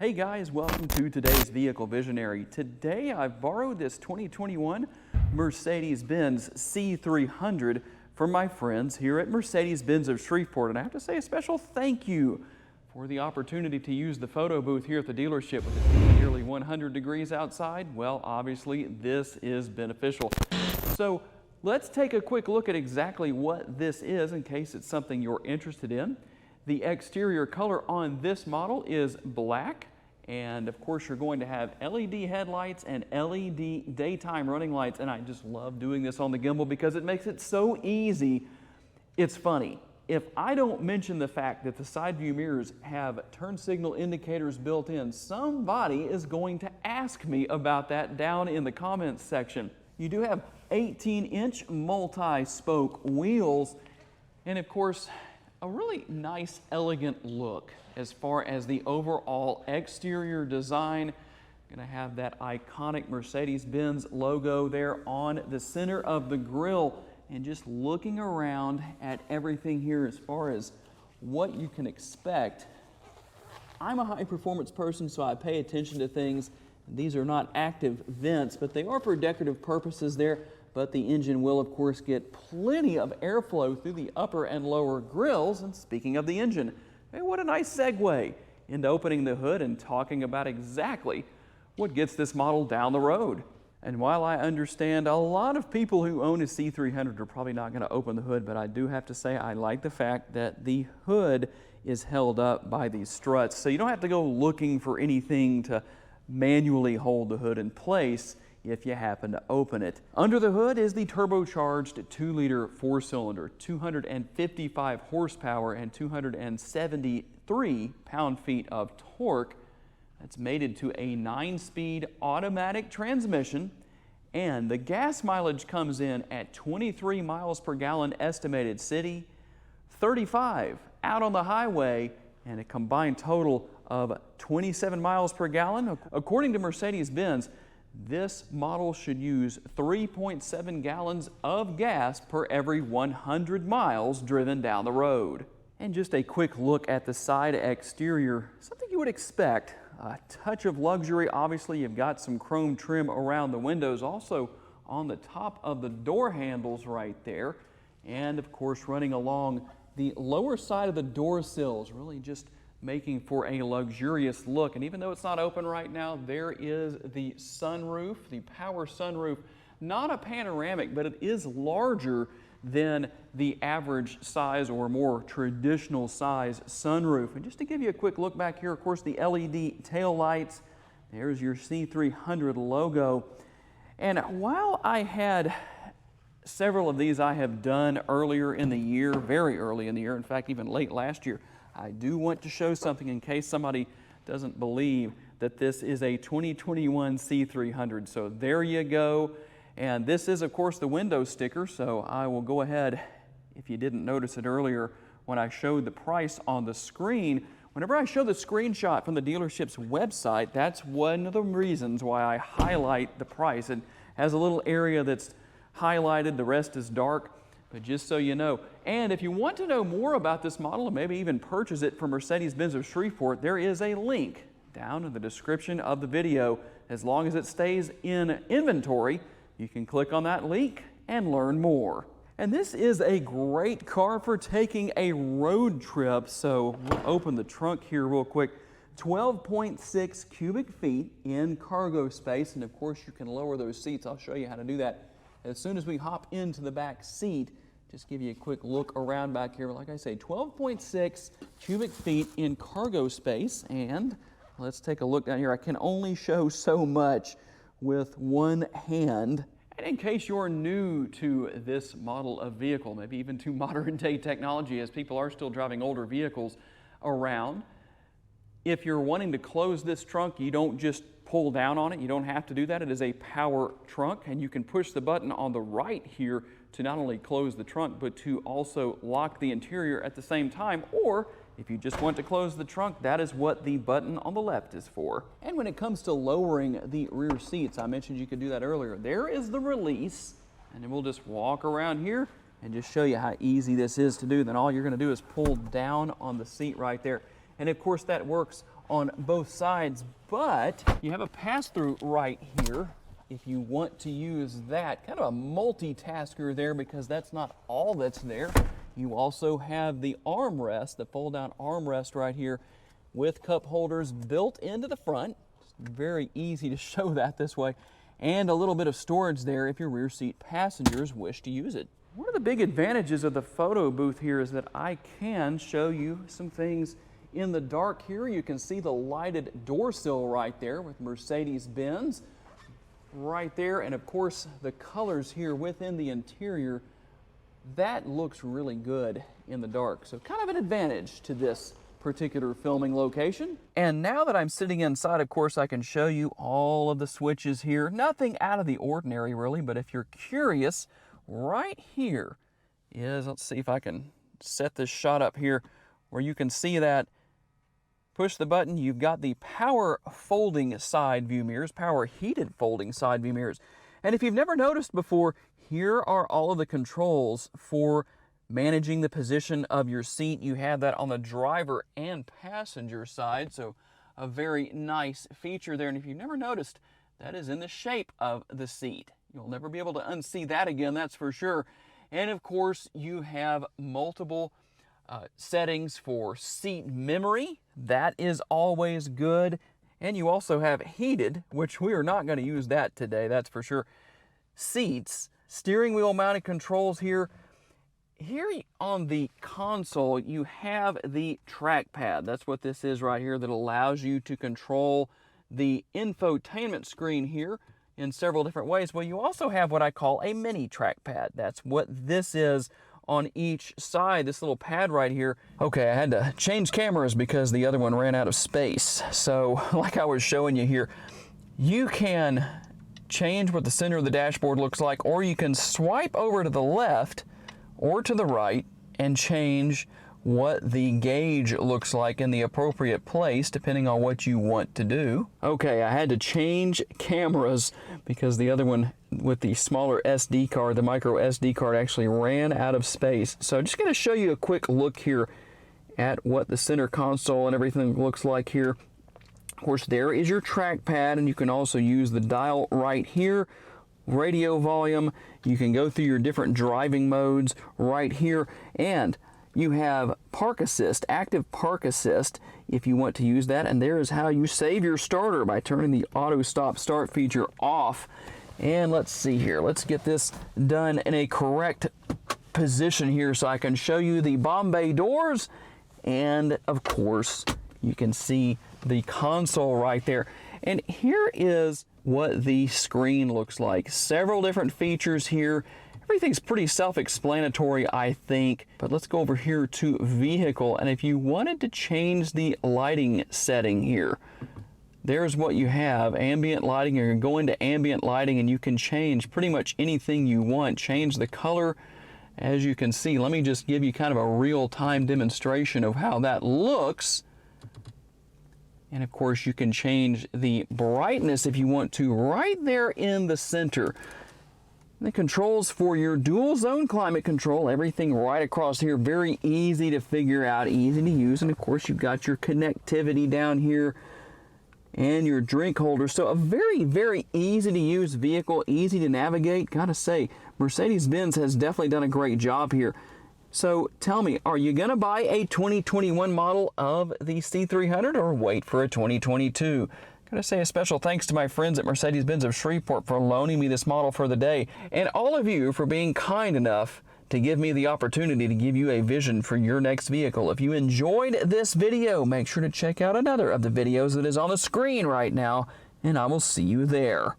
Hey guys, welcome to today's Vehicle Visionary. Today I've borrowed this 2021 Mercedes-Benz C300 from my friends here at Mercedes-Benz of Shreveport. And I have to say a special thank you for the opportunity to use the photo booth here at the dealership with it nearly 100 degrees outside. Well, obviously this is beneficial. So let's take a quick look at exactly what this is in case it's something you're interested in. The exterior color on this model is black. And of course, you're going to have LED headlights and LED daytime running lights. And I just love doing this on the gimbal because it makes it so easy. It's funny. If I don't mention the fact that the side view mirrors have turn signal indicators built in, somebody is going to ask me about that down in the comments section. You do have 18-inch multi-spoke wheels. And of course, a really nice, elegant look as far as the overall exterior design. Going to have that iconic Mercedes-Benz logo there on the center of the grille. And just looking around at everything here as far as what you can expect. I'm a high-performance person, so I pay attention to things. These are not active vents, but they are for decorative purposes there. But the engine will, of course, get plenty of airflow through the upper and lower grills. And speaking of the engine, hey, what a nice segue into opening the hood and talking about exactly what gets this model down the road. And while I understand a lot of people who own a C300 are probably not going to open the hood, but I do have to say I like the fact that the hood is held up by these struts. So you don't have to go looking for anything to manually hold the hood in place if you happen to open it. Under the hood is the turbocharged 2-liter 4-cylinder, 255 horsepower and 273 pound-feet of torque. That's mated to a 9-speed automatic transmission, and the gas mileage comes in at 23 miles per gallon estimated city, 35 out on the highway, and a combined total of 27 miles per gallon. According to Mercedes-Benz, this model should use 3.7 gallons of gas per every 100 miles driven down the road. And just a quick look at the side exterior, something you would expect. A touch of luxury. Obviously, you've got some chrome trim around the windows, also on the top of the door handles right there. And of course, running along the lower side of the door sills, really just making for a luxurious look. And even though it's not open right now, there is the sunroof, the power sunroof. Not a panoramic, but it is larger than the average size or more traditional size sunroof. And just to give you a quick look back here, of course, the LED tail lights. There's your C300 logo. And while I had several of these I have done earlier in the year, very early in the year, in fact, even late last year, I do want to show something in case somebody doesn't believe that this is a 2021 C300. So there you go. And this is, of course, the window sticker. So I will go ahead, if you didn't notice it earlier, when I showed the price on the screen, whenever I show the screenshot from the dealership's website, that's one of the reasons why I highlight the price. It has a little area that's highlighted, the rest is dark. But just so you know, and if you want to know more about this model and maybe even purchase it from Mercedes-Benz of Shreveport, there is a link down in the description of the video. As long as it stays in inventory, you can click on that link and learn more. And this is a great car for taking a road trip. So we'll open the trunk here real quick. 12.6 cubic feet in cargo space. And of course, you can lower those seats. I'll show you how to do that as soon as we hop into the back seat. Just give you a quick look around back here. Like I say, 12.6 cubic feet in cargo space. And let's take a look down here. I can only show so much with one hand. And in case you're new to this model of vehicle, maybe even to modern day technology, as people are still driving older vehicles around, if you're wanting to close this trunk, you don't just pull down on it. You don't have to do that. It is a power trunk, and you can push the button on the right here to not only close the trunk, but to also lock the interior at the same time. Or if you just want to close the trunk, that is what the button on the left is for. And when it comes to lowering the rear seats, I mentioned you could do that earlier. There is the release, and then we'll just walk around here and just show you how easy this is to do. Then all you're going to do is pull down on the seat right there. And of course, that works on both sides, but you have a pass-through right here if you want to use that. Kind of a multitasker there because that's not all that's there. You also have the armrest, the fold-down armrest right here with cup holders built into the front. It's very easy to show that this way. And a little bit of storage there if your rear seat passengers wish to use it. One of the big advantages of the photo booth here is that I can show you some things in the dark here. You can see the lighted door sill right there with Mercedes-Benz right there. And of course, the colors here within the interior, that looks really good in the dark. So kind of an advantage to this particular filming location. And now that I'm sitting inside, of course, I can show you all of the switches here. Nothing out of the ordinary really, but if you're curious, right here is, let's see if I can set this shot up here where you can see that. Push the button, you've got the power folding side view mirrors, power heated folding side view mirrors. And if you've never noticed before, here are all of the controls for managing the position of your seat. You have that on the driver and passenger side, so a very nice feature there. And if you've never noticed, that is in the shape of the seat. You'll never be able to unsee that again, that's for sure. And of course, you have multiple settings for seat memory. That is always good. And you also have heated, which we are not going to use that today, that's for sure, seats, steering wheel mounted controls here. Here on the console, you have the trackpad. That's what this is right here that allows you to control the infotainment screen here in several different ways. Well, you also have what I call a mini trackpad. That's what this is on each side, this little pad right here. Okay, I had to change cameras because the other one ran out of space. So like I was showing you here, you can change what the center of the dashboard looks like, or you can swipe over to the left or to the right and change what the gauge looks like in the appropriate place depending on what you want to do. Okay, I had to change cameras because the other one with the smaller SD card, the micro SD card, actually ran out of space. So I'm just going to show you a quick look here at what the center console and everything looks like here. Of course, there is your trackpad, and you can also use the dial right here. Radio volume, you can go through your different driving modes right here, and you have park assist, active park assist if you want to use that. And there is how you save your starter by turning the auto stop start feature off. And let's see here, let's get this done in a correct position here so I can show you the Bombay doors. And of course, you can see the console right there. And here is what the screen looks like. Several different features here. Everything's pretty self-explanatory, I think, but let's go over here to vehicle. And if you wanted to change the lighting setting here, there's what you have, ambient lighting. You're going to go into ambient lighting and you can change pretty much anything you want. Change the color, as you can see. Let me just give you kind of a real-time demonstration of how that looks. And of course, you can change the brightness if you want to right there in the center. The controls for your dual zone climate control, everything right across here, very easy to figure out, easy to use. And of course, you've got your connectivity down here and your drink holder. So a very, very easy to use vehicle, easy to navigate. Gotta say, Mercedes-Benz has definitely done a great job here. So tell me, are you gonna buy a 2021 model of the C300 or wait for a 2022? Gotta say a special thanks to my friends at Mercedes-Benz of Shreveport for loaning me this model for the day, and all of you for being kind enough to give me the opportunity to give you a vision for your next vehicle. If you enjoyed this video, make sure to check out another of the videos that is on the screen right now, and I will see you there.